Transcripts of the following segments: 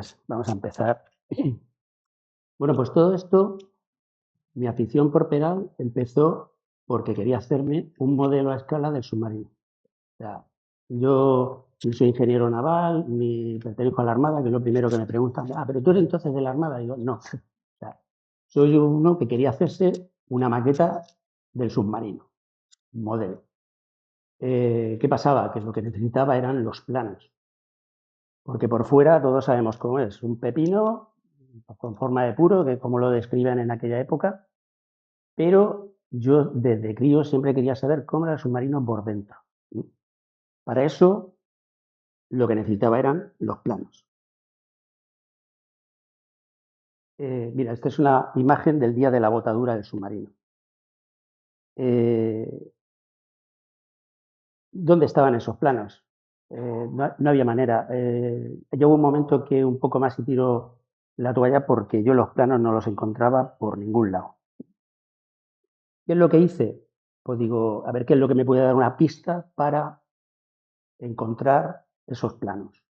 días. Vamos a empezar. Bueno, pues todo esto, mi afición por Peral empezó porque quería hacerme un modelo a escala del submarino. O sea, yo no soy ingeniero naval ni pertenezco a la Armada, que es lo primero que me preguntan. Pero tú eres entonces de la Armada. Y digo, no. O sea, soy uno que quería hacerse una maqueta del submarino, un modelo. ¿Qué pasaba? Que lo que necesitaba eran los planos. Porque por fuera todos sabemos cómo es, un pepino con forma de puro, que como lo describen en aquella época, pero yo desde crío siempre quería saber cómo era el submarino por dentro. Para eso lo que necesitaba eran los planos. Mira, esta es una imagen del día de la botadura del submarino. ¿Dónde estaban esos planos? No había manera. Llegó un momento que un poco más y tiro la toalla porque yo los planos no los encontraba por ningún lado. ¿Qué es lo que hice? Pues digo, a ver qué es lo que me puede dar una pista para encontrar esos planos.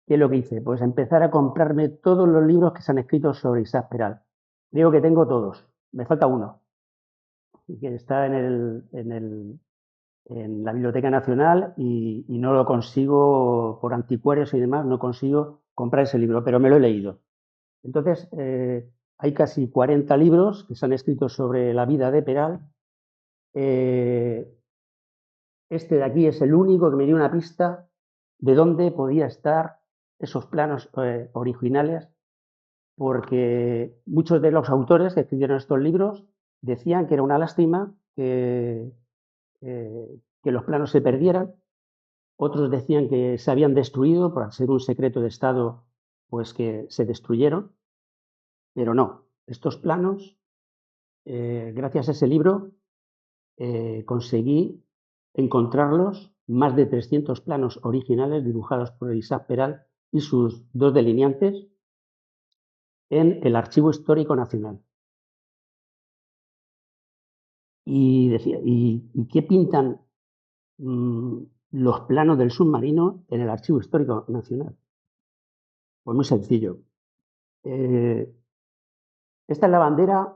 ¿Qué es lo que hice? Pues empezar a comprarme todos los libros que se han escrito sobre Isaac Peral. Digo que tengo todos, me falta uno, que está en la Biblioteca Nacional y no lo consigo por anticuarios y demás, no consigo comprar ese libro, pero me lo he leído. Entonces, hay casi 40 libros que se han escrito sobre la vida de Peral. Este de aquí es el único que me dio una pista de dónde podía estar esos planos originales, porque muchos de los autores que escribieron estos libros decían que era una lástima que los planos se perdieran. Otros decían que se habían destruido por ser un secreto de Estado, pues que se destruyeron, pero no. Estos planos, gracias a ese libro, conseguí encontrarlos, más de 300 planos originales dibujados por Isaac Peral y sus dos delineantes en el Archivo Histórico Nacional. Y decía, ¿y qué pintan los planos del submarino en el Archivo Histórico Nacional? Pues muy sencillo. Esta es la bandera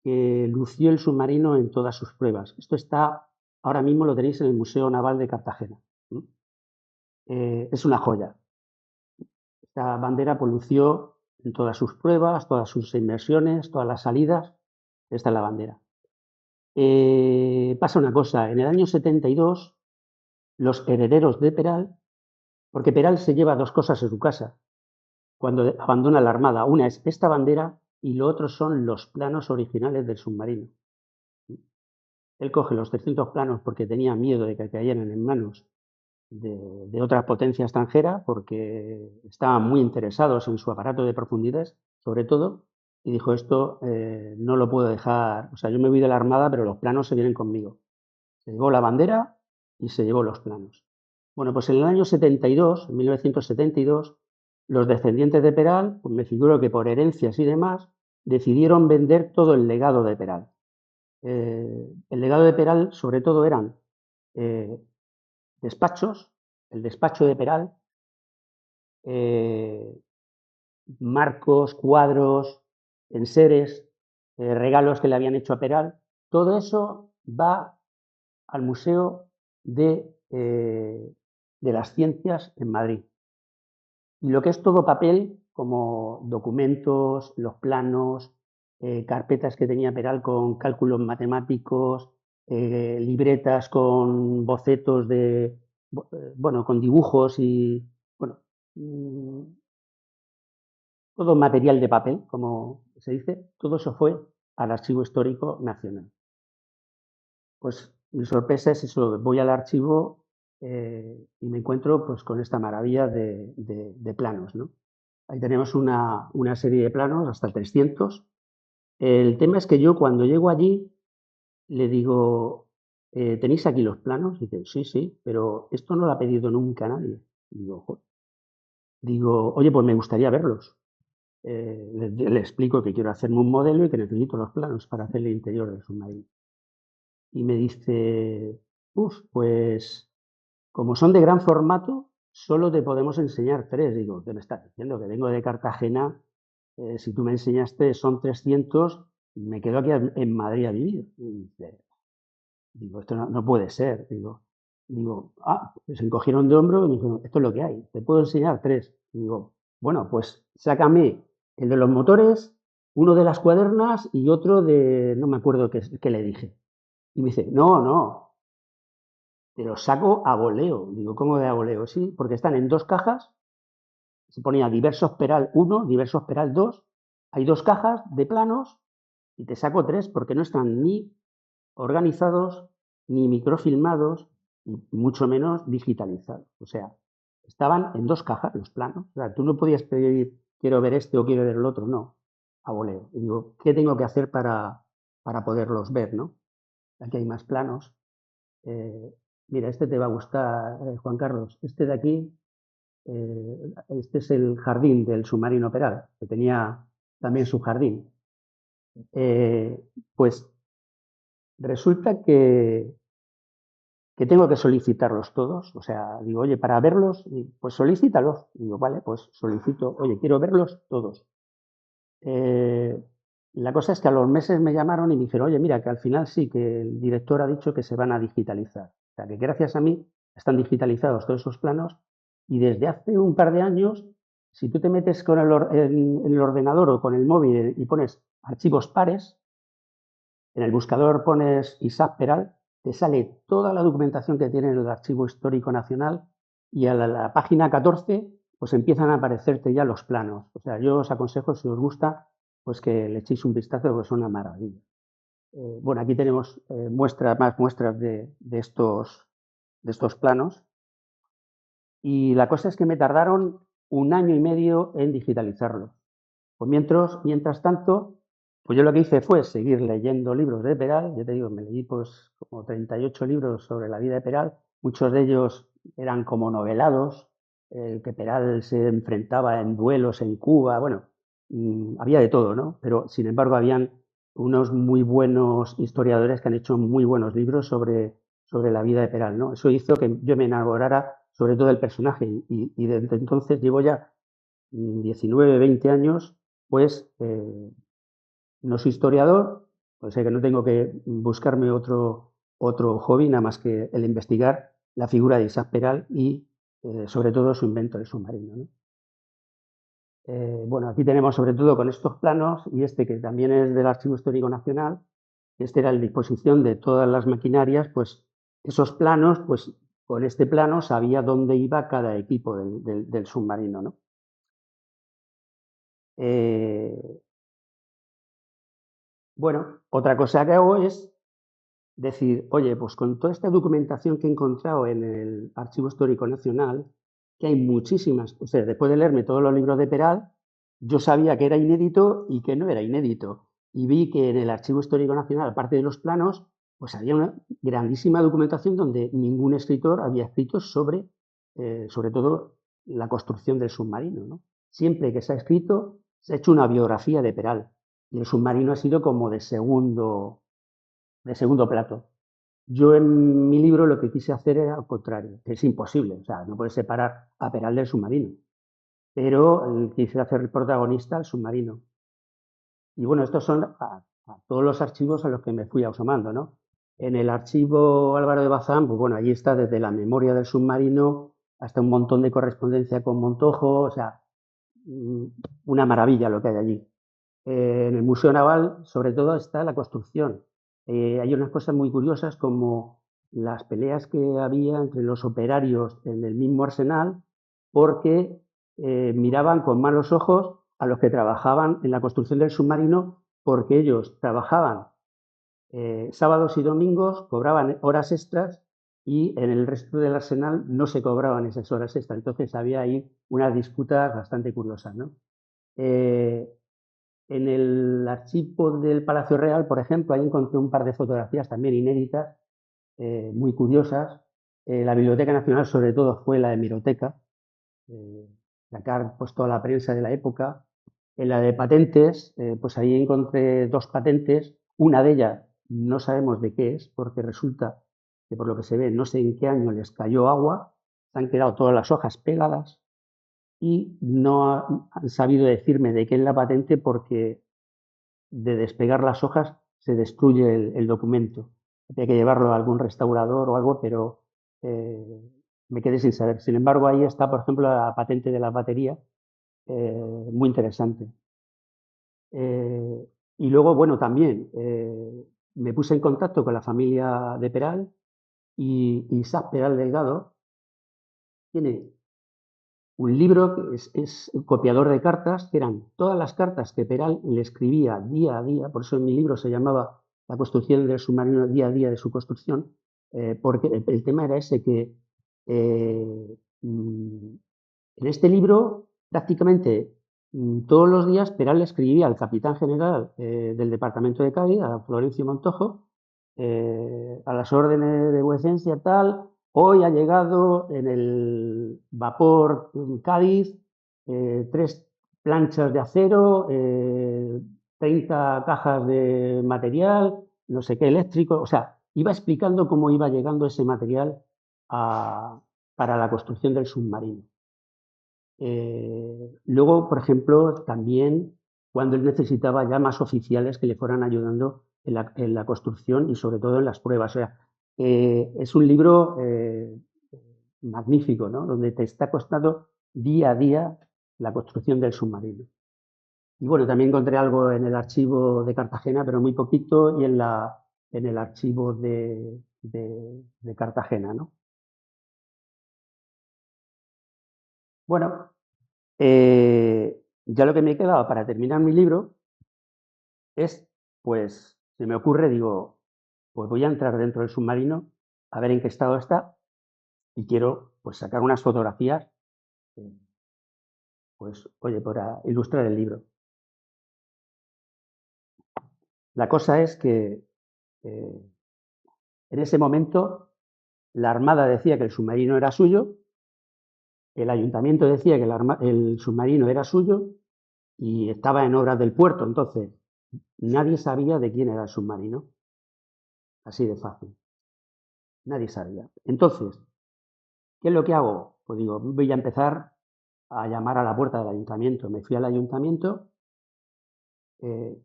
que lució el submarino en todas sus pruebas. Esto está, ahora mismo lo tenéis en el Museo Naval de Cartagena. Es una joya. Esta bandera lució en todas sus pruebas, todas sus inmersiones, todas las salidas. Esta es la bandera. Pasa una cosa, en el año 72, los herederos de Peral, porque Peral se lleva dos cosas en su casa cuando abandona la Armada. Una es esta bandera y lo otro son los planos originales del submarino. Él coge los 300 planos porque tenía miedo de que cayeran en manos de otra potencia extranjera, porque estaban muy interesados en su aparato de profundidades, sobre todo, y dijo, esto no lo puedo dejar, o sea, yo me voy de la Armada, pero los planos se vienen conmigo. Se llevó la bandera y se llevó los planos. Bueno, pues en el año 72, en 1972, los descendientes de Peral, pues me figuro que por herencias y demás, decidieron vender todo el legado de Peral. El legado de Peral, sobre todo, eran despachos, el despacho de Peral, marcos, cuadros, enseres, regalos que le habían hecho a Peral. Todo eso va al Museo de las Ciencias en Madrid. Y lo que es todo papel, como documentos, los planos, carpetas que tenía Peral con cálculos matemáticos, libretas con bocetos de, bueno, con dibujos y, bueno, todo material de papel, como se dice, todo eso fue al Archivo Histórico Nacional. Pues mi sorpresa es eso, voy al archivo y me encuentro pues con esta maravilla de planos, ¿no? Ahí tenemos una serie de planos, hasta 300. El tema es que yo cuando llego allí le digo, ¿tenéis aquí los planos? Y dice, sí, sí, pero esto no lo ha pedido nunca nadie. Y digo, oye, pues me gustaría verlos. Le explico que quiero hacerme un modelo y que necesito los planos para hacer el interior del submarino. Y me dice, pues como son de gran formato, solo te podemos enseñar 3. Digo, ¿qué me estás diciendo? Que vengo de Cartagena, si tú me enseñaste son 300, me quedo aquí en Madrid a vivir. Y digo, esto no puede ser. Digo, pues se encogieron de hombro y me dijeron, esto es lo que hay, te puedo enseñar 3. Y digo, bueno, pues sácame el de los motores, uno de las cuadernas y otro de, no me acuerdo qué le dije. Y me dice, no, te los saco a voleo. Digo, ¿cómo de a voleo? Sí, porque están en 2 cajas, se ponía diversos peral 1, diversos peral 2, hay 2 cajas de planos y te saco 3 porque no están ni organizados, ni microfilmados, y mucho menos digitalizados. O sea, estaban en 2 cajas los planos. O sea, tú no podías pedir, quiero ver este o quiero ver el otro, no, a voleo. Y digo, ¿qué tengo que hacer para poderlos ver, no? Aquí hay más planos. Mira, este te va a gustar, Juan Carlos. Este de aquí, este es el jardín del submarino Peral, que tenía también su jardín. Pues resulta que tengo que solicitarlos todos. O sea, digo, oye, para verlos, pues solicítalos. Digo, vale, pues solicito, oye, quiero verlos todos. La cosa es que a los meses me llamaron y me dijeron, oye, mira, que al final sí, que el director ha dicho que se van a digitalizar. O sea, que gracias a mí están digitalizados todos esos planos y desde hace un par de años, si tú te metes con en el ordenador o con el móvil y pones archivos pares, en el buscador pones Isaac Peral, te sale toda la documentación que tiene en el Archivo Histórico Nacional y a la página 14 pues empiezan a aparecerte ya los planos. O sea, yo os aconsejo, si os gusta, pues que le echéis un vistazo, pues es una maravilla. Bueno, aquí tenemos más muestras de estos planos. Y la cosa es que me tardaron 1 año y medio en digitalizarlos. Pues mientras tanto, pues yo lo que hice fue seguir leyendo libros de Peral. Yo te digo, me leí pues como 38 libros sobre la vida de Peral. Muchos de ellos eran como novelados, que Peral se enfrentaba en duelos en Cuba. Bueno, había de todo, ¿no? Pero sin embargo habían unos muy buenos historiadores que han hecho muy buenos libros sobre la vida de Peral, ¿no? Eso hizo que yo me enamorara sobre todo del personaje y desde entonces llevo ya 19, 20 años, pues no soy historiador, o sea que no tengo que buscarme otro hobby nada más que el investigar la figura de Isaac Peral y sobre todo su invento del submarino, ¿no? Bueno, aquí tenemos sobre todo con estos planos y este que también es del Archivo Histórico Nacional, este era la disposición de todas las maquinarias, pues esos planos, pues con este plano sabía dónde iba cada equipo del submarino, ¿no? Bueno, otra cosa que hago es decir, oye, pues con toda esta documentación que he encontrado en el Archivo Histórico Nacional, que hay muchísimas, o sea, después de leerme todos los libros de Peral, yo sabía que era inédito y que no era inédito. Y vi que en el Archivo Histórico Nacional, aparte de los planos, pues había una grandísima documentación donde ningún escritor había escrito sobre todo la construcción del submarino, ¿no? Siempre que se ha escrito, se ha hecho una biografía de Peral. Y el submarino ha sido como de segundo plato. Yo en mi libro lo que quise hacer era al contrario, que es imposible, o sea, no puedes separar a Peral del submarino, pero quise hacer el protagonista al submarino. Y bueno, estos son a todos los archivos a los que me fui asomando, ¿no? En el archivo Álvaro de Bazán, pues bueno, allí está desde la memoria del submarino hasta un montón de correspondencia con Montojo, o sea, una maravilla lo que hay allí. En el Museo Naval, sobre todo, está la construcción. Hay unas cosas muy curiosas como las peleas que había entre los operarios en el mismo arsenal porque miraban con malos ojos a los que trabajaban en la construcción del submarino porque ellos trabajaban sábados y domingos, cobraban horas extras y en el resto del arsenal no se cobraban esas horas extras. Entonces había ahí unas disputas bastante curiosas, ¿no? En el archivo del Palacio Real, por ejemplo, ahí encontré un par de fotografías también inéditas, muy curiosas. La Biblioteca Nacional, sobre todo, fue la hemeroteca, sacar pues, toda la prensa de la época. En la de patentes, pues ahí encontré 2 patentes. Una de ellas no sabemos de qué es, porque resulta que por lo que se ve, no sé en qué año les cayó agua se han quedado todas las hojas pegadas y no han sabido decirme de qué es la patente porque de despegar las hojas se destruye el documento. Hay que llevarlo a algún restaurador o algo, pero me quedé sin saber. Sin embargo, ahí está, por ejemplo, la patente de la batería, muy interesante. Y luego, bueno, también me puse en contacto con la familia de Peral y Isaac Peral Delgado tiene un libro que es un copiador de cartas, que eran todas las cartas que Peral le escribía día a día, por eso en mi libro se llamaba La construcción del submarino día a día de su construcción, porque el tema era ese, que en este libro prácticamente todos los días Peral le escribía al capitán general del departamento de Cádiz, a Florencio Montojo, a las órdenes de vuecencia tal. Hoy ha llegado en el vapor Cádiz 3 planchas de acero, 30 cajas de material, no sé qué eléctrico. O sea, iba explicando cómo iba llegando ese material para la construcción del submarino. Luego, por ejemplo, también cuando él necesitaba ya más oficiales que le fueran ayudando en la construcción y sobre todo en las pruebas. O sea, es un libro magnífico, ¿no? Donde te está costando día a día la construcción del submarino. Y bueno, también encontré algo en el archivo de Cartagena, pero muy poquito, y en el archivo de Cartagena, ¿no? Bueno, ya lo que me quedaba para terminar mi libro es, pues, se me ocurre, digo, pues voy a entrar dentro del submarino a ver en qué estado está y quiero, pues, sacar unas fotografías, eh, pues, oye, para ilustrar el libro. La cosa es que en ese momento la Armada decía que el submarino era suyo, el ayuntamiento decía que el submarino era suyo y estaba en obras del puerto, entonces nadie sabía de quién era el submarino, así de fácil, nadie sabía. Entonces, ¿qué es lo que hago? Pues digo, voy a empezar a llamar a la puerta del ayuntamiento. Me fui al ayuntamiento, eh,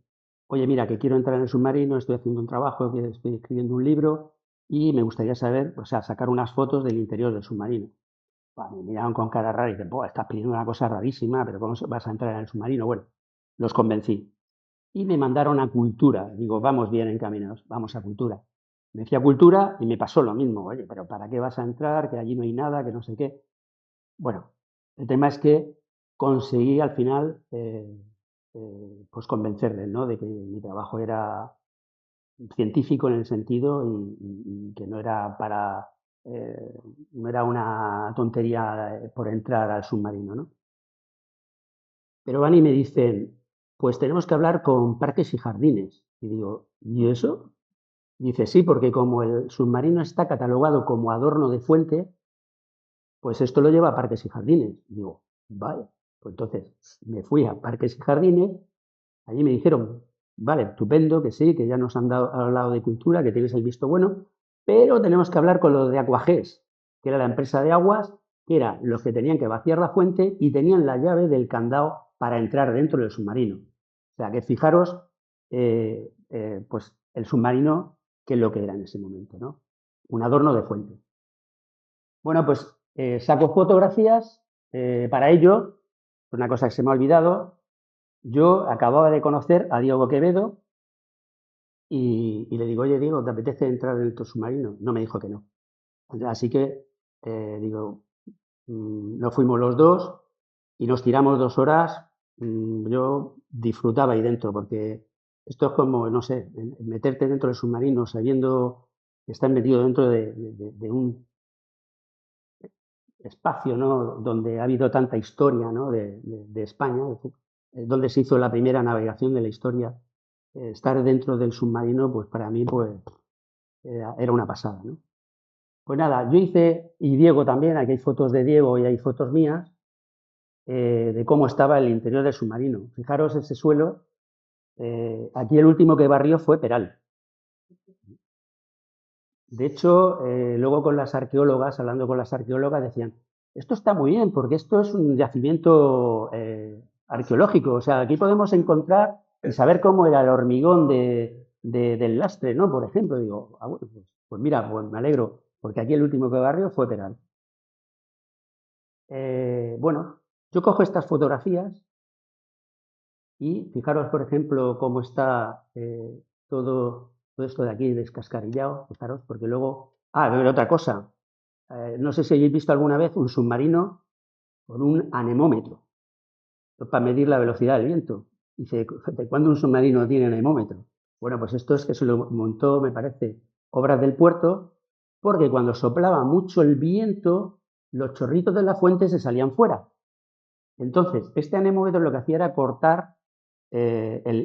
oye, mira, que quiero entrar en el submarino, estoy haciendo un trabajo, que estoy escribiendo un libro y me gustaría saber, o sea, sacar unas fotos del interior del submarino. Me miraron con cara rara y dicen, estás pidiendo una cosa rarísima, pero ¿cómo vas a entrar en el submarino? Bueno, los convencí. Y me mandaron a Cultura. Digo, vamos bien encaminados, vamos a Cultura. Me fui a Cultura y me pasó lo mismo. Oye, pero ¿para qué vas a entrar? Que allí no hay nada, que no sé qué. Bueno, el tema es que conseguí al final pues convencerles, ¿no? De que mi trabajo era científico en el sentido y que no era para no era una tontería por entrar al submarino, ¿no? Pero van y me dicen, pues tenemos que hablar con Parques y Jardines. Y digo, ¿y eso? Dice, sí, porque como el submarino está catalogado como adorno de fuente, pues esto lo lleva a Parques y Jardines. Digo, vale. Pues entonces me fui a Parques y Jardines, allí me dijeron, vale, estupendo, que sí, que ya nos han hablado de cultura, que tienes el visto bueno, pero tenemos que hablar con los de Aquagés, que era la empresa de aguas, que eran los que tenían que vaciar la fuente y tenían la llave del candado para entrar dentro del submarino. O sea, que fijaros, pues el submarino, qué es lo que era en ese momento, ¿no? Un adorno de fuente. Bueno, pues saco fotografías. Para ello, una cosa que se me ha olvidado, yo acababa de conocer a Diego Quevedo y le digo, oye, Diego, ¿te apetece entrar en el submarino? No, me dijo que no. Así que, digo, nos fuimos los dos y nos tiramos 2 horas. Yo disfrutaba ahí dentro porque esto es como, no sé, meterte dentro del submarino sabiendo que estás metido dentro de un espacio, ¿no? Donde ha habido tanta historia, ¿no? de España, donde se hizo la primera navegación de la historia. Estar dentro del submarino, pues para mí, pues era una pasada, ¿no? Pues nada, yo hice, y Diego también, aquí hay fotos de Diego y hay fotos mías, de cómo estaba el interior del submarino. Fijaros ese suelo, aquí el último que barrió fue Peral. De hecho, luego con las arqueólogas, hablando con las arqueólogas, decían, esto está muy bien porque esto es un yacimiento arqueológico, o sea, aquí podemos encontrar y saber cómo era el hormigón del lastre, ¿no? Por ejemplo, digo, ah, bueno, pues mira, pues me alegro, porque aquí el último que barrió fue Peral. Bueno, yo cojo estas fotografías y fijaros, por ejemplo, cómo está todo esto de aquí descascarillado, fijaros, porque luego... Ah, pero otra cosa, no sé si habéis visto alguna vez un submarino con un anemómetro para medir la velocidad del viento. Dice, ¿de cuándo un submarino tiene anemómetro? Bueno, pues esto es que se lo montó, me parece, Obras del Puerto, porque cuando soplaba mucho el viento, los chorritos de la fuente se salían fuera. Entonces, este anemómetro lo que hacía era cortar,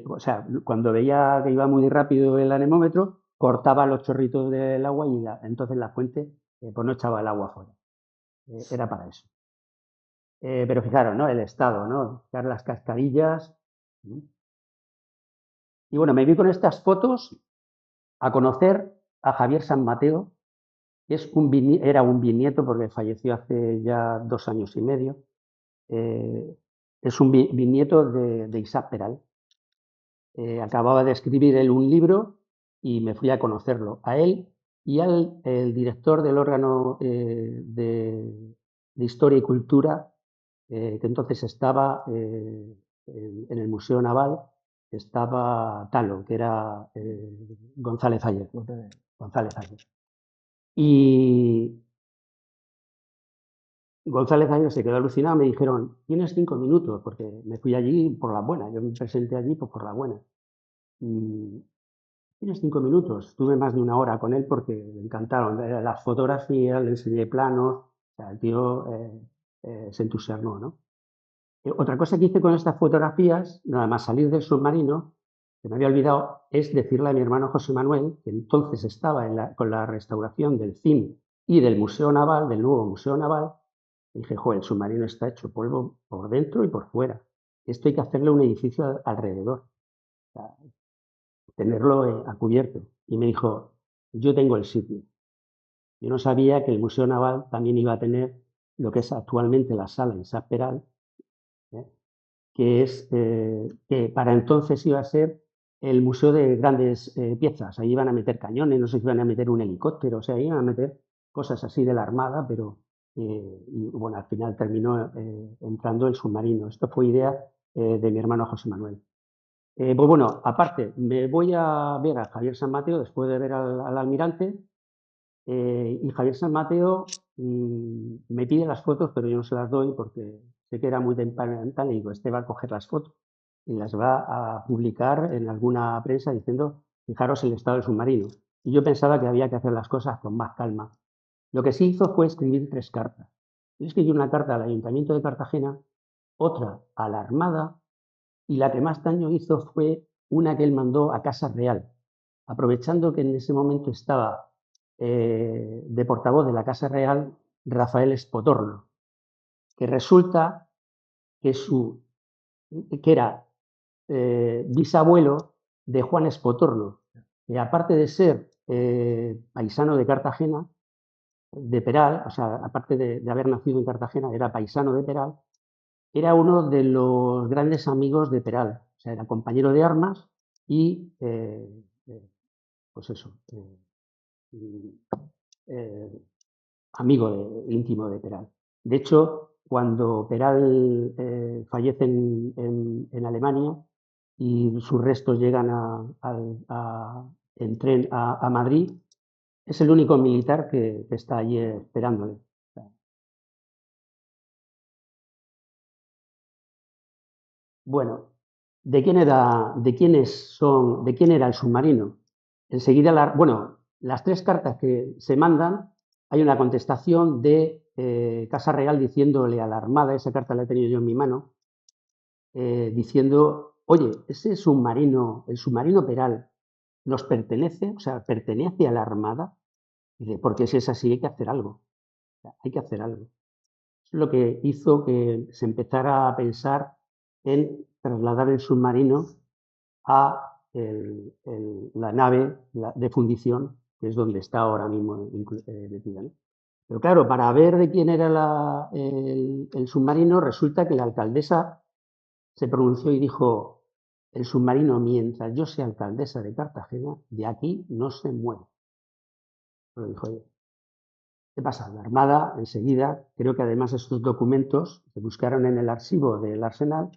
o sea, cuando veía que iba muy rápido el anemómetro, cortaba los chorritos del agua y entonces la fuente pues no echaba el agua fuera. Era para eso. Pero fijaros, ¿no? El estado, ¿no? Fijar las cascarillas. ¿No? Y bueno, me vi con estas fotos a conocer a Javier San Mateo, que era un bisnieto porque falleció hace ya 2 años y medio. Es un bisnieto de Isaac Peral. Acababa de escribir él un libro y me fui a conocerlo, a él y al el director del órgano de Historia y Cultura, que entonces estaba en el Museo Naval, estaba Talo, que era González Ayer. González Ayer. Y González Ayer se quedó alucinado, me dijeron, tienes 5 minutos, porque me fui allí por la buena, yo me presenté allí pues, por la buena. Y tienes 5 minutos. Estuve más de una hora con él porque me encantaron las fotografías, le enseñé planos. O sea, el tío se entusiasmó, ¿no? Otra cosa que hice con estas fotografías, nada más salir del submarino, que me había olvidado, es decirle a mi hermano José Manuel, que entonces estaba con la restauración del CIM y del Museo Naval, del nuevo Museo Naval, y dije, joder, el submarino está hecho polvo por dentro y por fuera. Esto hay que hacerle un edificio alrededor. O sea, tenerlo a cubierto. Y me dijo, yo tengo el sitio. Yo no sabía que el Museo Naval también iba a tener lo que es actualmente la sala Isaac Peral, ¿eh? Que para entonces iba a ser el museo de grandes piezas. Ahí iban a meter cañones, no sé si iban a meter un helicóptero, o sea, iban a meter cosas así de la Armada, pero y, bueno, al final terminó entrando el submarino. Esto fue idea de mi hermano José Manuel. Pues bueno, aparte, me voy a ver a Javier San Mateo después de ver al almirante y Javier San Mateo me pide las fotos, pero yo no se las doy porque sé que era muy temperamental y digo, este va a coger las fotos y las va a publicar en alguna prensa diciendo, fijaros el estado del submarino. Y yo pensaba que había que hacer las cosas con más calma. Lo que sí hizo fue escribir 3 cartas. Yo escribí una carta al Ayuntamiento de Cartagena, otra a la Armada y la que más daño hizo fue una que él mandó a Casa Real, aprovechando que en ese momento estaba de portavoz de la Casa Real Rafael Espotorno, que resulta que, que era bisabuelo de Juan Espotorno, que aparte de ser paisano de Cartagena, de Peral, o sea, aparte de haber nacido en Cartagena, era paisano de Peral, era uno de los grandes amigos de Peral, o sea, era compañero de armas y, pues eso, eh, amigo íntimo de Peral. De hecho, cuando Peral fallece en Alemania y sus restos llegan en tren a Madrid, es el único militar que está allí esperándole. Bueno, ¿de quién era el submarino? Enseguida, bueno, las 3 cartas que se mandan, hay una contestación de Casa Real diciéndole a la Armada, esa carta la he tenido yo en mi mano, diciendo, oye, ese submarino, el submarino Peral, ¿nos pertenece? O sea, ¿pertenece a la Armada? Dice, porque si es así hay que hacer algo, o sea, hay que hacer algo. Es lo que hizo que se empezara a pensar en trasladar el submarino a la nave de fundición que es donde está ahora mismo metida, ¿no? Pero claro, para ver de quién era el submarino, resulta que la alcaldesa se pronunció y dijo, el submarino, mientras yo sea alcaldesa de Cartagena, de aquí no se mueve. Lo dijo ella. ¿Qué pasa? La Armada, enseguida, creo que además estos documentos se buscaron en el archivo del Arsenal.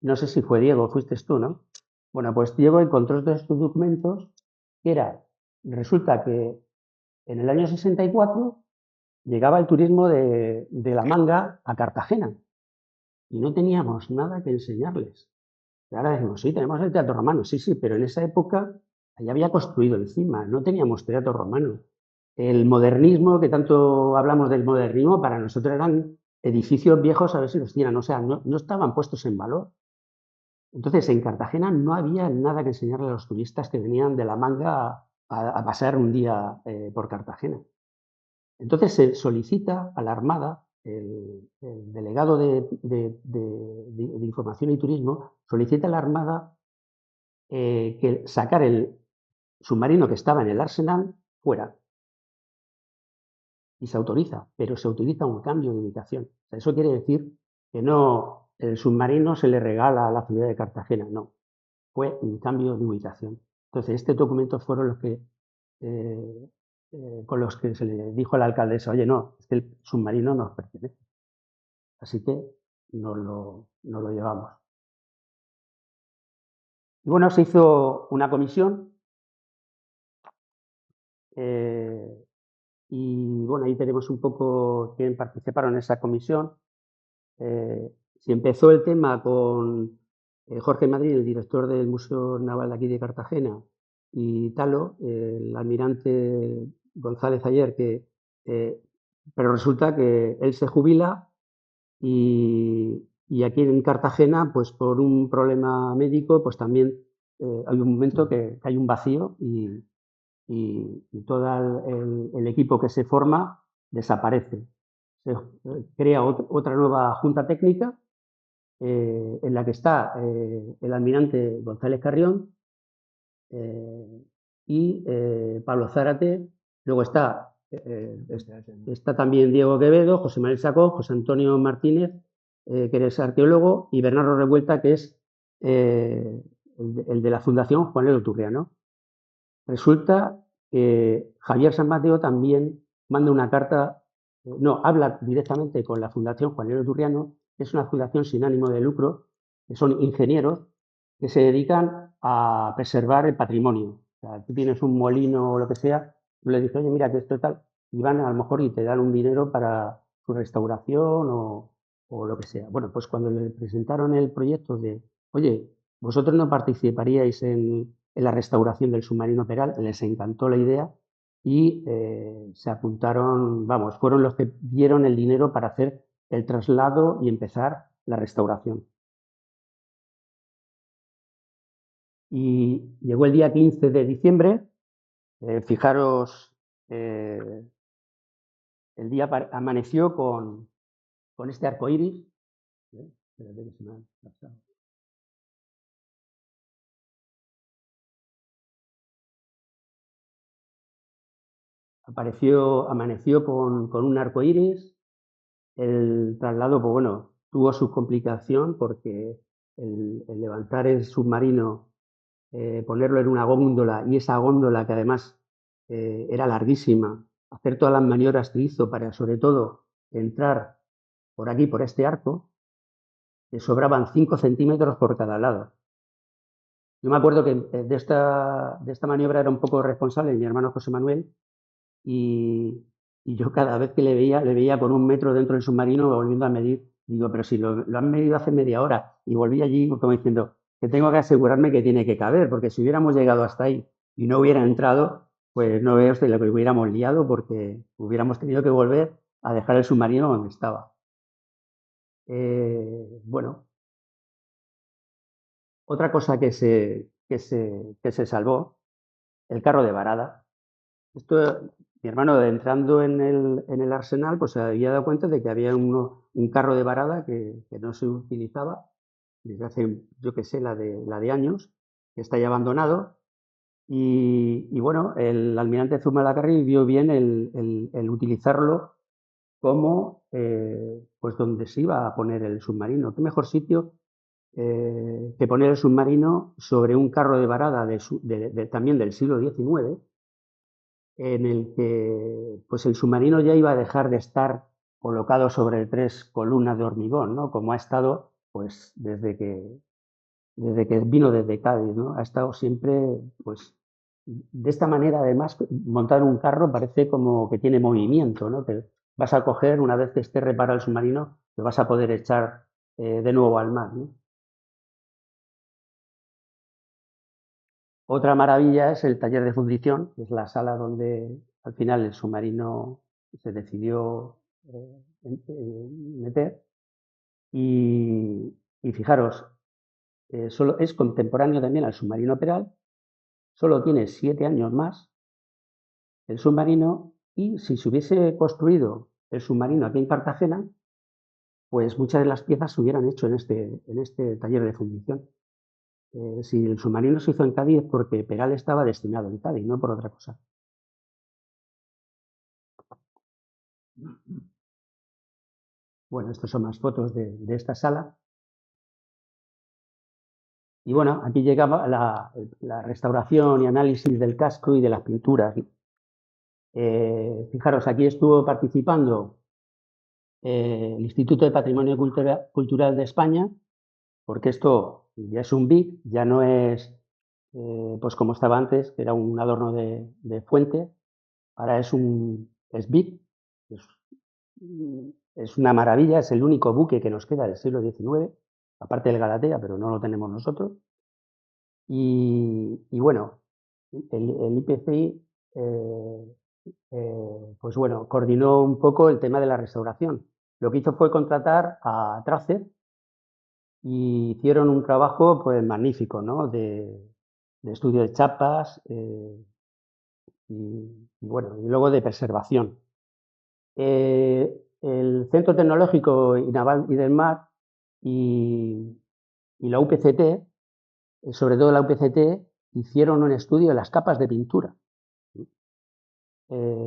No sé si fue Diego, fuiste tú, ¿no? Bueno, pues Diego encontró todos estos documentos, que era, resulta que en el año 64 llegaba el turismo de La Manga a Cartagena y no teníamos nada que enseñarles. Y ahora decimos, sí, tenemos el teatro romano, sí, sí, pero en esa época allá había construido encima, no teníamos teatro romano. El modernismo, que tanto hablamos del modernismo, para nosotros eran edificios viejos a ver si los tiran, o sea, no estaban puestos en valor. Entonces, en Cartagena no había nada que enseñarle a los turistas que venían de La Manga a pasar un día por Cartagena. Entonces se solicita a la Armada, el delegado de Información y Turismo, solicita a la Armada que sacar el submarino que estaba en el Arsenal fuera. Y se autoriza, pero se autoriza un cambio de ubicación. O sea, eso quiere decir que no, el submarino se le regala a la ciudad de Cartagena, no. Fue un cambio de ubicación. Entonces, estos documentos fueron los que eh, con los que se le dijo a la alcaldesa, oye, no, es que el submarino nos pertenece. Así que nos lo llevamos. Y bueno, se hizo una comisión eh, y bueno, ahí tenemos un poco quién participaron en esa comisión. Se empezó el tema con Jorge Madrid, el director del Museo Naval de aquí de Cartagena, y Talo, el almirante González Ayer, pero resulta que él se jubila y aquí en Cartagena, pues por un problema médico, pues también hay un momento que hay un vacío y todo el equipo que se forma desaparece. Se crea otra nueva junta técnica en la que está el almirante González Carrión eh, y Pablo Zárate. Luego está también Diego Quevedo, José Manuel Sacó, José Antonio Martínez, que es arqueólogo, y Bernardo Revuelta, que es el de la Fundación Juan Lelo Turriano. Resulta que Javier San Mateo también manda una carta, no, habla directamente con la Fundación Juan Lelo Turriano, que es una fundación sin ánimo de lucro, que son ingenieros que se dedican a preservar el patrimonio. O sea, tú tienes un molino o lo que sea, tú le dices, oye, mira que esto es tal, y van a lo mejor y te dan un dinero para su restauración o lo que sea. Bueno, pues cuando le presentaron el proyecto de, oye, vosotros no participaríais en la restauración del submarino Peral, les encantó la idea y se apuntaron, vamos, fueron los que dieron el dinero para hacer el traslado y empezar la restauración. Y llegó el día 15 de diciembre, fijaros, eh, el día amaneció con este arco iris. Espérate que se me ha pasado. Amaneció con un arco iris. El traslado, pues bueno, tuvo su complicación porque el levantar el submarino, ponerlo en una góndola y esa góndola que además era larguísima, hacer todas las maniobras que hizo para sobre todo entrar por aquí, por este arco, le sobraban 5 centímetros por cada lado. Yo me acuerdo que de esta maniobra era un poco responsable mi hermano José Manuel y yo cada vez que le veía con 1 metro dentro del submarino volviendo a medir. Digo, pero si lo han medido hace media hora y volví allí como diciendo que tengo que asegurarme que tiene que caber, porque si hubiéramos llegado hasta ahí y no hubiera entrado, pues no veo usted lo que hubiéramos liado porque hubiéramos tenido que volver a dejar el submarino donde estaba. Bueno, otra cosa que se salvó, el carro de varada. Esto, mi hermano, entrando en el Arsenal, pues se había dado cuenta de que había un carro de varada que no se utilizaba desde hace, yo qué sé, la de años, que está ya abandonado. Y bueno, el almirante Zumalacárregui vio bien el utilizarlo como pues donde se iba a poner el submarino. ¿Qué mejor sitio que poner el submarino sobre un carro de varada también del siglo XIX, en el que pues el submarino ya iba a dejar de estar colocado sobre tres columnas de hormigón, ¿no? Como ha estado pues desde que vino desde Cádiz, ¿no? Ha estado siempre, pues, de esta manera, además, montar un carro parece como que tiene movimiento, ¿no? Que vas a coger, una vez que esté reparado el submarino, lo vas a poder echar de nuevo al mar, ¿no? Otra maravilla es el taller de fundición, que es la sala donde al final el submarino se decidió meter. Y fijaros, solo es contemporáneo también al submarino Peral, solo tiene 7 años más el submarino, y si se hubiese construido el submarino aquí en Cartagena, pues muchas de las piezas se hubieran hecho en este taller de fundición. Si el submarino se hizo en Cádiz es porque Peral estaba destinado en Cádiz, no por otra cosa. Bueno, estas son más fotos de esta sala. Y bueno, aquí llegaba la restauración y análisis del casco y de las pinturas. Fijaros, aquí estuvo participando el Instituto de Patrimonio Cultural de España, porque esto ya es un BIC, ya no es pues como estaba antes, que era un adorno de fuente, ahora es BIC, es, es una maravilla, es el único buque que nos queda del siglo XIX, aparte del Galatea, pero no lo tenemos nosotros. Y bueno, el IPCI pues bueno, coordinó un poco el tema de la restauración. Lo que hizo fue contratar a Tracer y hicieron un trabajo pues magnífico, ¿no? De estudio de chapas y bueno, y luego de preservación. El Centro Tecnológico y Naval y del Mar y la UPCT, sobre todo la UPCT, hicieron un estudio de las capas de pintura.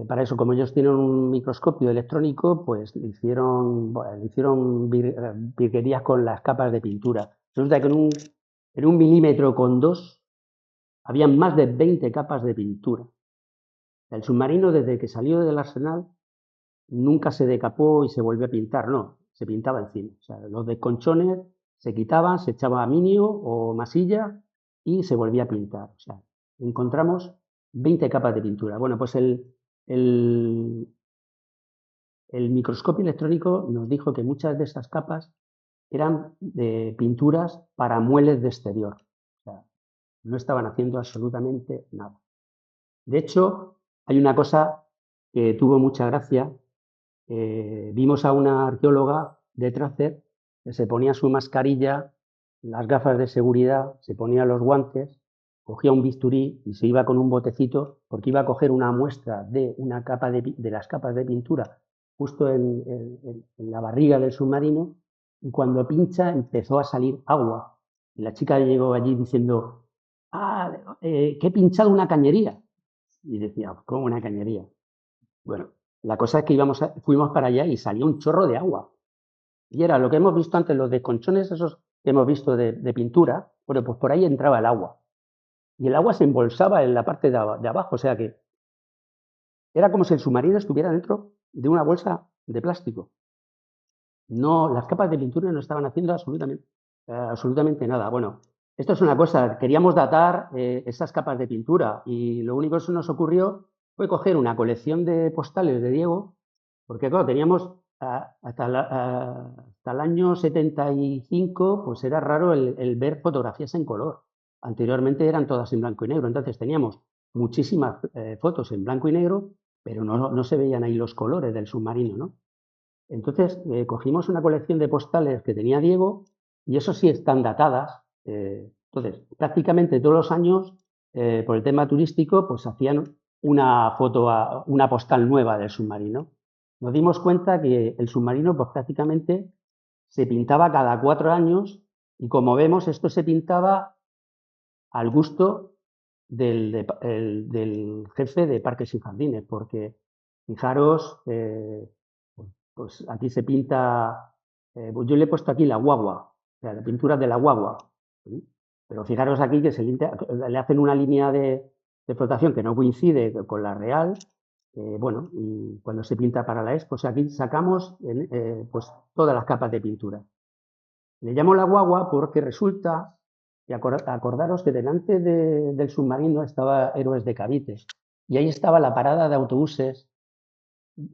Para eso, como ellos tienen un microscopio electrónico, pues le hicieron virguerías con las capas de pintura. Resulta que en un milímetro con dos habían más de 20 capas de pintura. El submarino, desde que salió del arsenal, nunca se decapó y se volvió a pintar, no, se pintaba encima. O sea, los desconchones se quitaban, se echaba aminio o masilla y se volvía a pintar. O sea, encontramos 20 capas de pintura. Bueno, pues el, el microscopio electrónico nos dijo que muchas de esas capas eran de pinturas para muebles de exterior. O sea, no estaban haciendo absolutamente nada. De hecho, hay una cosa que tuvo mucha gracia. Vimos a una arqueóloga de Tracer que se ponía su mascarilla, las gafas de seguridad, se ponía los guantes, cogía un bisturí y se iba con un botecito porque iba a coger una muestra de una capa de las capas de pintura justo en la barriga del submarino, y cuando pincha empezó a salir agua. Y la chica llegó allí diciendo, que he pinchado una cañería. Y decía, ¿cómo una cañería? Bueno, la cosa es que fuimos para allá y salía un chorro de agua. Y era lo que hemos visto antes, los desconchones esos que hemos visto de pintura, bueno, pues por ahí entraba el agua. Y el agua se embolsaba en la parte de abajo, o sea que era como si el submarino estuviera dentro de una bolsa de plástico. No, las capas de pintura no estaban haciendo absolutamente nada. Bueno, esto es una cosa, queríamos datar esas capas de pintura y lo único que se nos ocurrió fue coger una colección de postales de Diego, porque claro, teníamos hasta el año 75, pues era raro el ver fotografías en color. Anteriormente eran todas en blanco y negro, entonces teníamos muchísimas fotos en blanco y negro, pero no se veían ahí los colores del submarino, ¿no? Entonces cogimos una colección de postales que tenía Diego y eso sí están datadas. Entonces, prácticamente todos los años, por el tema turístico, pues hacían una foto, una postal nueva del submarino. Nos dimos cuenta que el submarino pues prácticamente se pintaba cada 4 años y como vemos esto se pintaba al gusto del jefe de Parques y Jardines, porque fijaros, pues aquí se pinta, pues yo le he puesto aquí la guagua, o sea, la pintura de la guagua, ¿sí? Pero fijaros aquí que le hacen una línea de flotación que no coincide con la real, bueno, y cuando se pinta para la expo, pues aquí sacamos pues todas las capas de pintura. Le llamo la guagua porque resulta, y acordaros que delante del submarino estaba Héroes de Cabites, y ahí estaba la parada de autobuses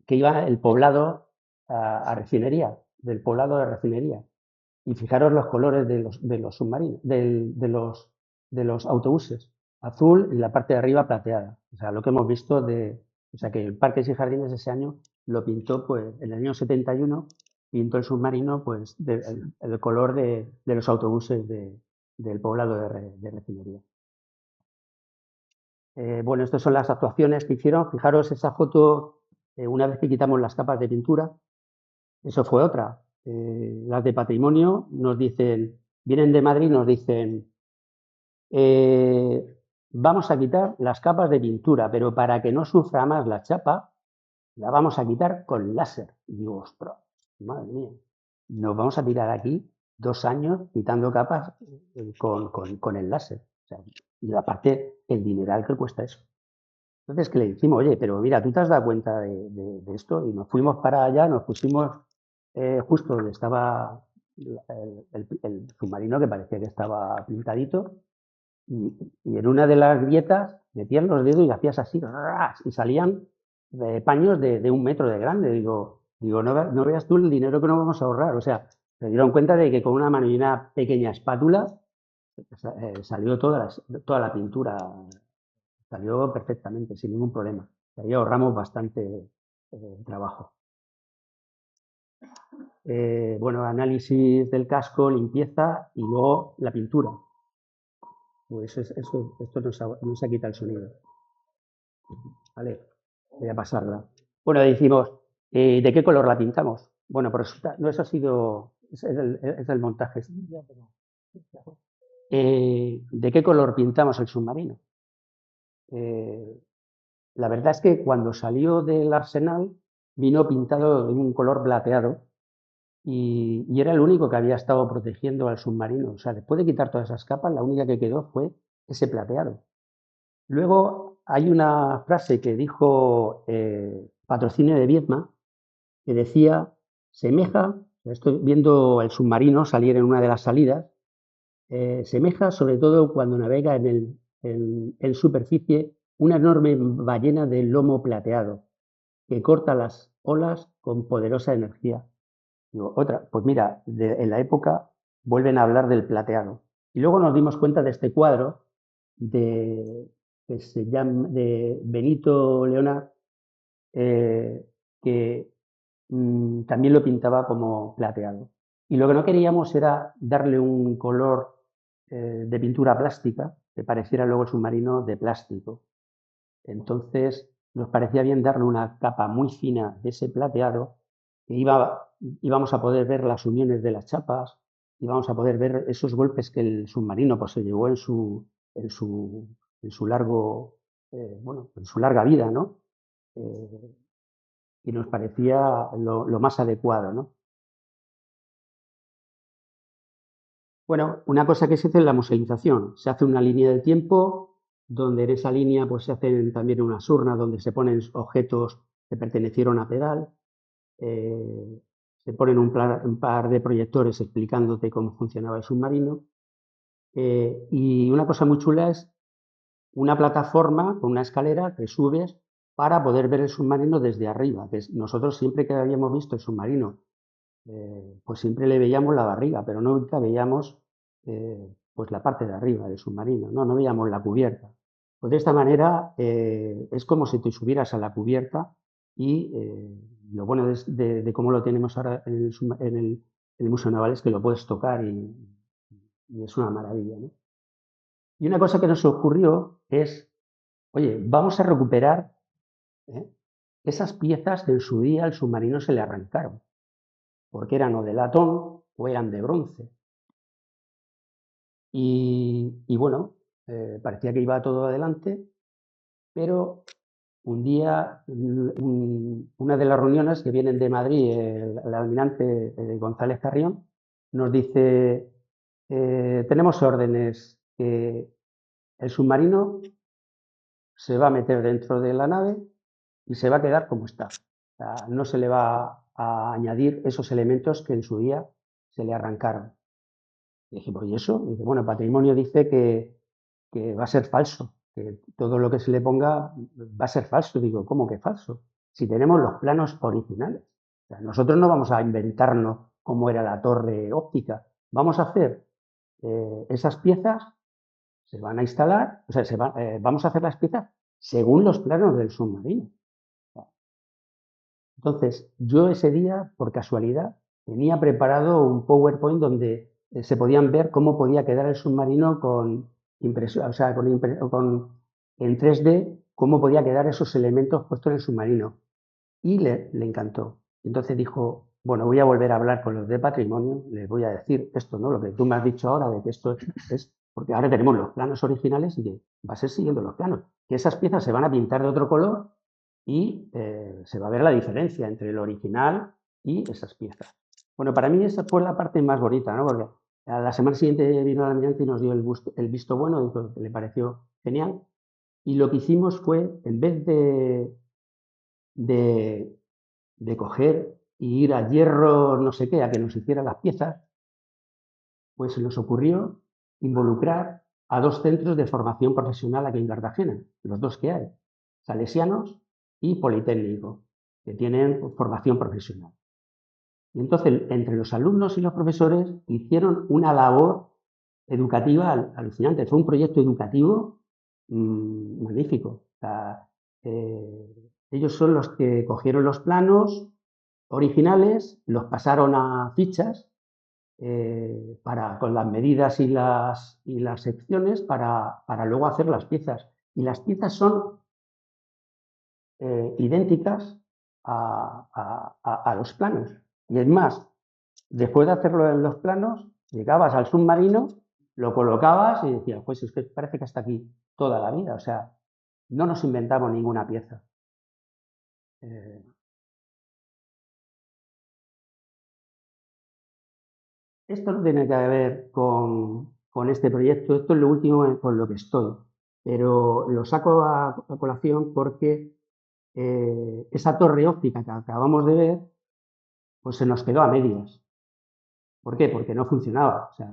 que iba el poblado a refinería, del poblado de refinería. Y fijaros los colores de los submarinos, de los autobuses, azul y la parte de arriba plateada. O sea, lo que hemos visto o sea, que el Parques y Jardines ese año lo pintó, pues, en el año 71, pintó el submarino, pues, el color de los autobuses del poblado de refinería. Bueno, estas son las actuaciones que hicieron. Fijaros esa foto, una vez que quitamos las capas de pintura, eso fue otra. Las de patrimonio nos dicen, vienen de Madrid, nos dicen, vamos a quitar las capas de pintura, pero para que no sufra más la chapa, la vamos a quitar con láser. Y digo, ostras, madre mía, nos vamos a tirar aquí 2 años quitando capas con el láser. O sea, y aparte, el dineral que cuesta eso. Entonces, que le decimos, oye, pero mira, tú te has dado cuenta de esto, y nos fuimos para allá, nos pusimos justo donde estaba el submarino, que parecía que estaba pintadito, y en una de las grietas metían los dedos y hacías así, ¡ras! Y salían paños de 1 metro de grande. Digo no veas tú el dinero que nos vamos a ahorrar. O sea, se dieron cuenta de que con una mano y una pequeña espátula salió toda la pintura, salió perfectamente, sin ningún problema. Ahí ahorramos bastante trabajo. Bueno, análisis del casco, limpieza y luego la pintura. Pues esto nos ha quitado el sonido. Vale, voy a pasarla. Bueno, decimos, ¿de qué color la pintamos? Bueno, pues resulta, no, eso ha sido, es el montaje. ¿De qué color pintamos el submarino? La verdad es que cuando salió del arsenal vino pintado de un color plateado y era el único que había estado protegiendo al submarino. O sea, después de quitar todas esas capas, la única que quedó fue ese plateado. Luego hay una frase que dijo Patrocinio de Viedma, que decía, semeja, estoy viendo el submarino salir en una de las salidas, semeja sobre todo cuando navega en superficie una enorme ballena de lomo plateado que corta las olas con poderosa energía. Digo, otra, pues mira, en la época vuelven a hablar del plateado. Y luego nos dimos cuenta de este cuadro que se llama de Benito Leonard, que también lo pintaba como plateado. Y lo que no queríamos era darle un color de pintura plástica que pareciera luego el submarino de plástico. Entonces nos parecía bien darle una capa muy fina de ese plateado que íbamos a poder ver las uniones de las chapas, íbamos a poder ver esos golpes que el submarino pues, se llevó en su, en su largo, bueno, en su larga vida, ¿no? Y nos parecía lo más adecuado, ¿no? Bueno, una cosa que se hace es la muselización. Se hace una línea del tiempo, donde en esa línea pues, se hacen también unas urnas donde se ponen objetos que pertenecieron a Pedal. Se ponen un par de proyectores explicándote cómo funcionaba el submarino. Y una cosa muy chula es una plataforma con una escalera que subes para poder ver el submarino desde arriba. Que nosotros siempre que habíamos visto el submarino, pues siempre le veíamos la barriga, pero nunca veíamos pues la parte de arriba del submarino, no veíamos la cubierta. Pues de esta manera es como si te subieras a la cubierta y lo bueno de cómo lo tenemos ahora en el Museo Naval es que lo puedes tocar y es una maravilla, ¿no? Y una cosa que nos ocurrió es, oye, vamos a recuperar ¿eh? esas piezas que en su día al submarino se le arrancaron, porque eran o de latón o eran de bronce. Y bueno, parecía que iba todo adelante, pero un día, una de las reuniones que vienen de Madrid, el almirante González Carrión, nos dice, tenemos órdenes que el submarino se va a meter dentro de la nave y se va a quedar como está. O sea, no se le va a añadir esos elementos que en su día se le arrancaron. Y dije, pues ¿y eso? Y dice, bueno, Patrimonio dice que va a ser falso, que todo lo que se le ponga va a ser falso. Digo, ¿cómo que falso? Si tenemos los planos originales. O sea, nosotros no vamos a inventarnos cómo era la torre óptica. Vamos a hacer esas piezas, se van a instalar, o sea, vamos a hacer las piezas según los planos del submarino. Entonces, yo ese día, por casualidad, tenía preparado un PowerPoint donde se podían ver cómo podía quedar el submarino con impresión, o sea, en 3D, cómo podía quedar esos elementos puestos en el submarino. Y le encantó. Entonces dijo, bueno, voy a volver a hablar con los de Patrimonio, les voy a decir esto, ¿no? Lo que tú me has dicho ahora, de que esto es porque ahora tenemos los planos originales y que va a ser siguiendo los planos. Que esas piezas se van a pintar de otro color y se va a ver la diferencia entre el original y esas piezas. Bueno, para mí esa fue la parte más bonita, ¿no? Porque a la semana siguiente vino el almirante y nos dio el visto bueno, dijo que le pareció genial. Y lo que hicimos fue, en vez de, de coger y ir a Hierro no sé qué, a que nos hiciera las piezas, pues se nos ocurrió involucrar a dos centros de formación profesional aquí en Cartagena, los dos que hay, Salesianos y Politécnico, que tienen formación profesional. Y entonces, entre los alumnos y los profesores, hicieron una labor educativa alucinante. Fue un proyecto educativo magnífico. O sea, ellos son los que cogieron los planos originales, los pasaron a fichas con las medidas y las secciones para luego hacer las piezas. Y las piezas son idénticas a los planos. Y es más, después de hacerlo en los planos, llegabas al submarino, lo colocabas y decías, pues es que parece que está aquí toda la vida. O sea, no nos inventamos ninguna pieza. Esto no tiene que ver con este proyecto, esto es lo último con lo que estoy, pero lo saco a colación porque esa torre óptica que acabamos de ver, pues se nos quedó a medias. ¿Por qué? Porque no funcionaba. O sea,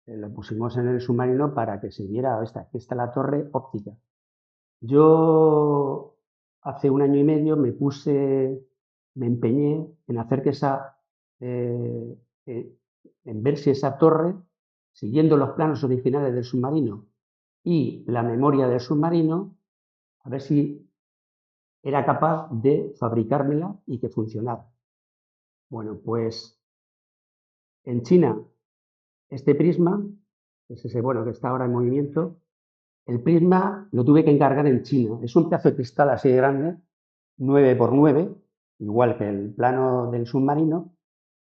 lo pusimos en el submarino para que se viera esta es la torre óptica. Yo hace un año y medio me empeñé en hacer que eh, eh, en ver si esa torre, siguiendo los planos originales del submarino y la memoria del submarino, a ver si era capaz de fabricármela y que funcionara. Bueno, pues en China, este prisma, que es ese bueno que está ahora en movimiento, el prisma lo tuve que encargar en China. Es un pedazo de cristal así de grande, 9 por 9, igual que el plano del submarino,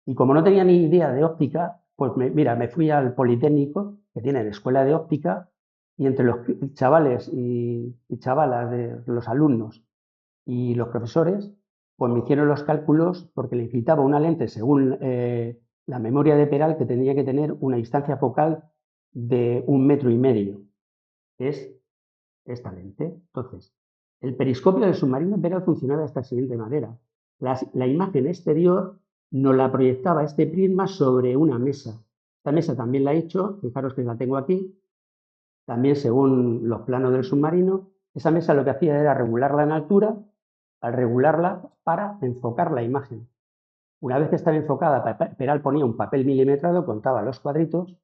y como no tenía ni idea de óptica, pues me fui al Politécnico, que tiene la escuela de óptica, y entre los chavales y chavalas de los alumnos y los profesores, pues me hicieron los cálculos porque le necesitaba una lente según la memoria de Peral que tenía que tener una distancia focal de 1,5 metros, que es esta lente. Entonces, el periscopio del submarino Peral funcionaba de esta siguiente manera. La imagen exterior nos la proyectaba este prisma sobre una mesa. Esta mesa también la he hecho, fijaros que la tengo aquí, también según los planos del submarino. Esa mesa lo que hacía era regularla en altura, al regularla para enfocar la imagen. Una vez que estaba enfocada, Peral ponía un papel milimetrado, contaba los cuadritos,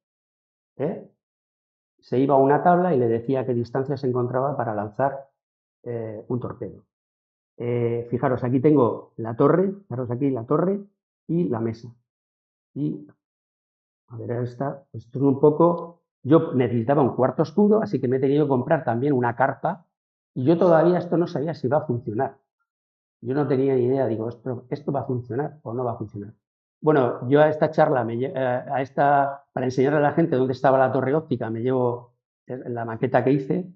se iba a una tabla y le decía a qué distancia se encontraba para lanzar un torpedo. Fijaros, aquí tengo la torre, fijaros aquí la torre y la mesa. Y, a ver, esto es un poco... Yo necesitaba un cuarto oscuro, así que me he tenido que comprar también una carpa y yo todavía esto no sabía si va a funcionar. Yo no tenía ni idea, digo, ¿esto va a funcionar o no va a funcionar? Bueno, yo a esta charla, para enseñarle a la gente dónde estaba la torre óptica, me llevo la maqueta que hice.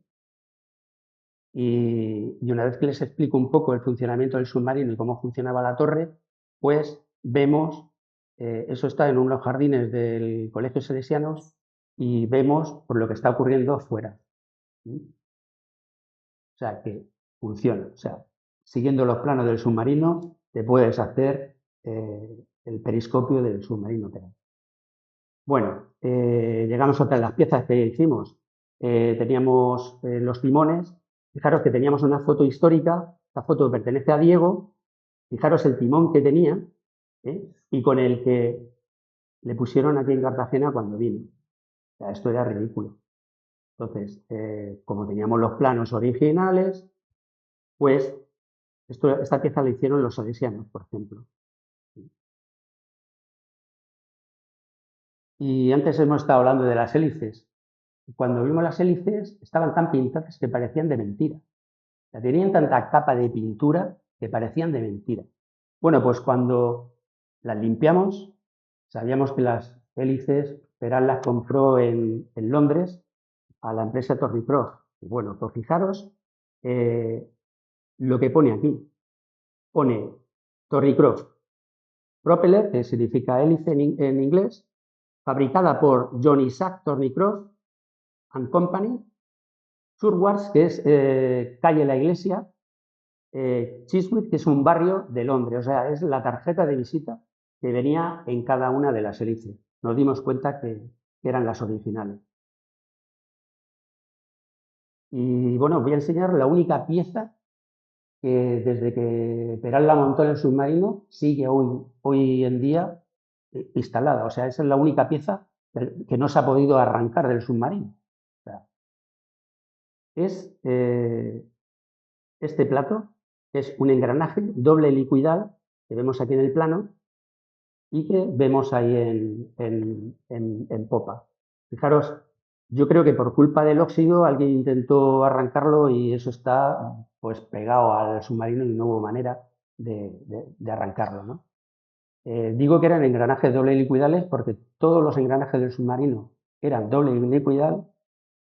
Y una vez que les explico un poco el funcionamiento del submarino y cómo funcionaba la torre, pues vemos, eso está en unos jardines del Colegio Salesianos y vemos por lo que está ocurriendo fuera. O sea, que funciona. O sea, siguiendo los planos del submarino, te puedes hacer el periscopio del submarino. Bueno, llegamos a las piezas que hicimos. Teníamos los timones. Fijaros que teníamos una foto histórica. Esta foto pertenece a Diego. Fijaros el timón que tenía y con el que le pusieron aquí en Cartagena cuando vino. O sea, esto era ridículo. Entonces, como teníamos los planos originales, pues esta pieza la hicieron los salesianos, por ejemplo. Y antes hemos estado hablando de las hélices. Cuando vimos las hélices, estaban tan pintadas que parecían de mentira. O sea, tenían tanta capa de pintura que parecían de mentira. Bueno, pues cuando las limpiamos, sabíamos que las hélices Peral las compró en Londres a la empresa Thornycroft. Bueno, pues fijaros lo que pone aquí. Pone Thornycroft Propeller, que significa hélice en inglés, fabricada por John Isaac Thornycroft and Company, Surwards, que es calle La Iglesia, Chiswick, que es un barrio de Londres. O sea, es la tarjeta de visita que venía en cada una de las hélices. Nos dimos cuenta que eran las originales. Y bueno, os voy a enseñar la única pieza que desde que Peral la montó en el submarino sigue hoy en día instalada. O sea, esa es la única pieza que no se ha podido arrancar del submarino. O sea, es este plato, que es un engranaje doble helicoidal que vemos aquí en el plano y que vemos ahí en popa. Fijaros, yo creo que por culpa del óxido alguien intentó arrancarlo y eso está pues pegado al submarino y no hubo manera de arrancarlo, ¿no? Digo que eran engranajes doble helicoidales porque todos los engranajes del submarino eran doble helicoidal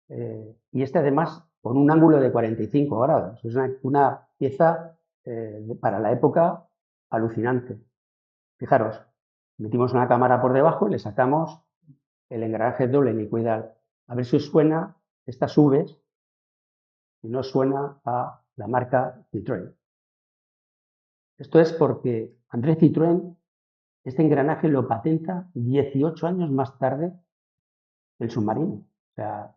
y este además con un ángulo de 45 grados. Es una pieza para la época alucinante. Fijaros, metimos una cámara por debajo y le sacamos el engranaje doble helicoidal. A ver si os suena estas V's y no suena a la marca Citroën. Esto es porque André Citroën este engranaje lo patenta 18 años más tarde el submarino, o sea,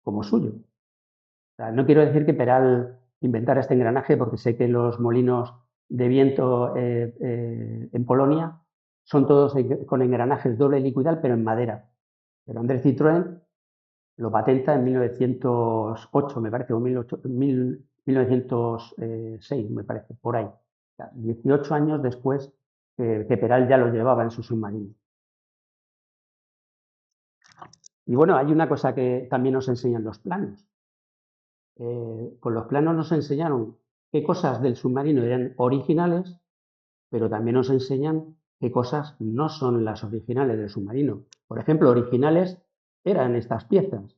como suyo. O sea, no quiero decir que Peral inventara este engranaje porque sé que los molinos de viento en Polonia son todos con engranajes doble helicoidal, pero en madera. Pero André Citroën lo patenta en 1908, me parece, o 1906, me parece, por ahí. O sea, 18 años después que Peral ya lo llevaba en su submarino. Y bueno, hay una cosa que también nos enseñan los planos. Con los planos nos enseñaron qué cosas del submarino eran originales, pero también nos enseñan qué cosas no son las originales del submarino. Por ejemplo, originales eran estas piezas.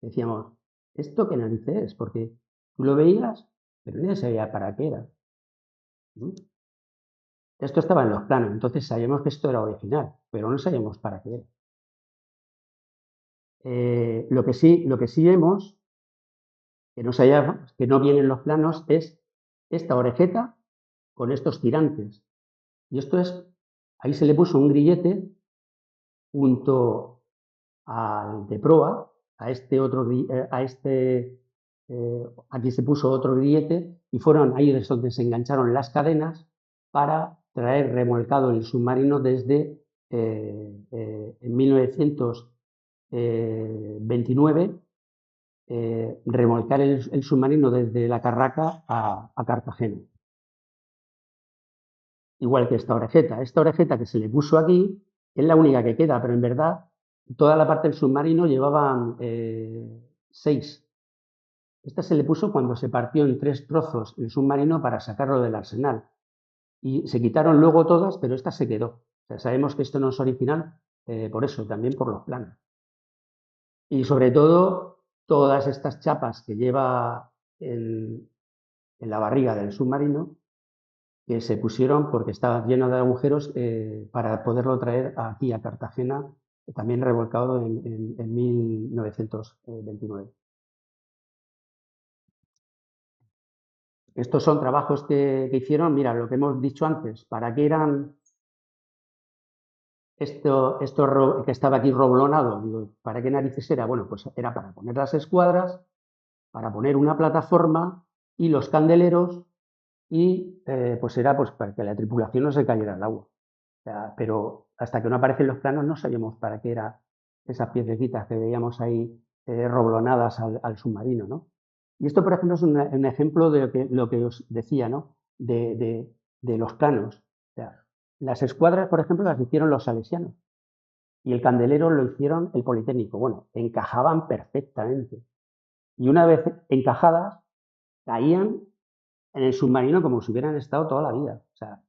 Decíamos, ¿esto qué narices es? Porque tú lo veías, pero nadie sabía para qué era. Esto estaba en los planos, entonces sabíamos que esto era original, pero no sabíamos para qué era. Lo que sí vemos, que no viene en los planos, es esta orejeta con estos tirantes. Y esto es, ahí se le puso un grillete junto al de proa, aquí se puso otro grillete y fueron ahí donde se engancharon las cadenas para traer remolcado el submarino desde en 1929 remolcar el submarino desde la Carraca a Cartagena. Igual que esta orejeta. Esta orejeta que se le puso aquí es la única que queda, pero en verdad toda la parte del submarino llevaban 6. Esta se le puso cuando se partió en 3 trozos el submarino para sacarlo del arsenal. Y se quitaron luego todas, pero esta se quedó. O sea, sabemos que esto no es original por eso, también por los planos. Y sobre todo, todas estas chapas que lleva en la barriga del submarino, que se pusieron porque estaba lleno de agujeros para poderlo traer aquí a Cartagena, también revolcado en 1929. Estos son trabajos que hicieron, mira, lo que hemos dicho antes, ¿para qué eran esto que estaba aquí roblonado? Digo, ¿para qué narices era? Bueno, pues era para poner las escuadras, para poner una plataforma y los candeleros y pues era pues para que la tripulación no se cayera al agua. O sea, pero hasta que no aparecen los planos no sabíamos para qué eran esas piececitas que veíamos ahí roblonadas al submarino, ¿no? Y esto, por ejemplo, es un ejemplo de lo que os decía, ¿no? De los planos. O sea, las escuadras, por ejemplo, las hicieron los salesianos y el candelero lo hicieron el Politécnico. Bueno, encajaban perfectamente. Y una vez encajadas, caían en el submarino como si hubieran estado toda la vida. O sea,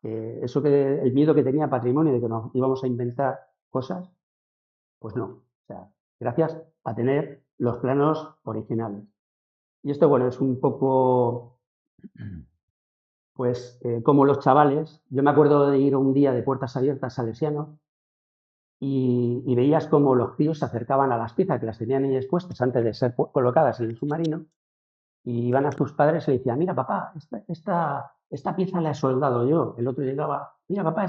eso que el miedo que tenía Patrimonio de que nos íbamos a inventar cosas, pues no. O sea, gracias a tener los planos originales. Y esto, bueno, es un poco, pues, como los chavales. Yo me acuerdo de ir un día de puertas abiertas salesianos y veías como los críos se acercaban a las piezas que las tenían ahí expuestas antes de ser colocadas en el submarino y iban a sus padres y le decían, mira papá, esta pieza la he soldado yo. El otro llegaba, mira papá,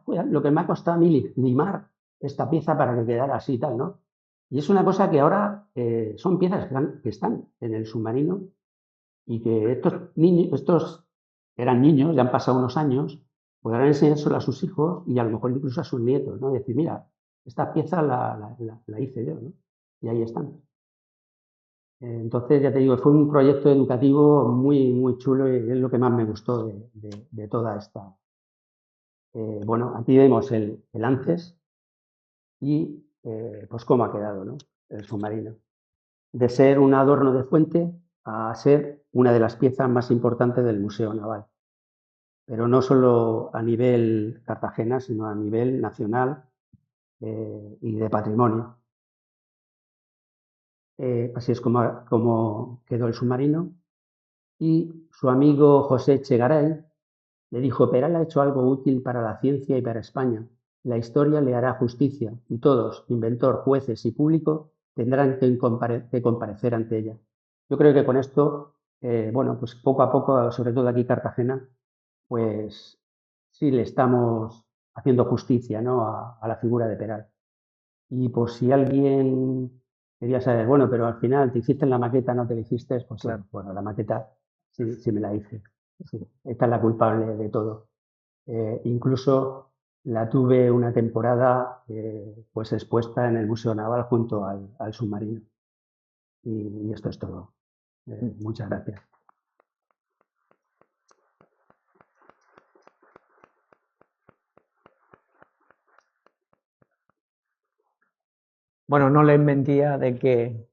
lo que me ha costado a mí limar esta pieza para que quedara así y tal, ¿no? Y es una cosa que ahora son piezas que están en el submarino y que estos niños, estos eran niños, ya han pasado unos años, podrán enseñárselo a sus hijos y a lo mejor incluso a sus nietos, ¿no? Y decir, mira, esta pieza la hice yo, ¿no? Y ahí están. Entonces, ya te digo, fue un proyecto educativo muy, muy chulo y es lo que más me gustó de toda esta. Bueno, aquí vemos el antes y pues cómo ha quedado, ¿no? El submarino. De ser un adorno de fuente a ser una de las piezas más importantes del Museo Naval. Pero no solo a nivel Cartagena, sino a nivel nacional y de patrimonio. Así es como quedó el submarino. Y su amigo José Chegaray le dijo, Peral ha hecho algo útil para la ciencia y para España. La historia le hará justicia y todos, inventor, jueces y público, tendrán que comparecer ante ella. Yo creo que con esto, bueno, pues poco a poco, sobre todo aquí en Cartagena, pues sí le estamos haciendo justicia, ¿no? a la figura de Peral. Y por si alguien quería saber, bueno, pero al final te hiciste la maqueta, no te la hiciste, pues sí, Claro. bueno, la maqueta sí, sí me la hice. Sí, esta es la culpable de todo. Incluso la tuve una temporada pues expuesta en el Museo Naval junto al submarino. Y esto es todo. Muchas gracias. Bueno, no les mentía de que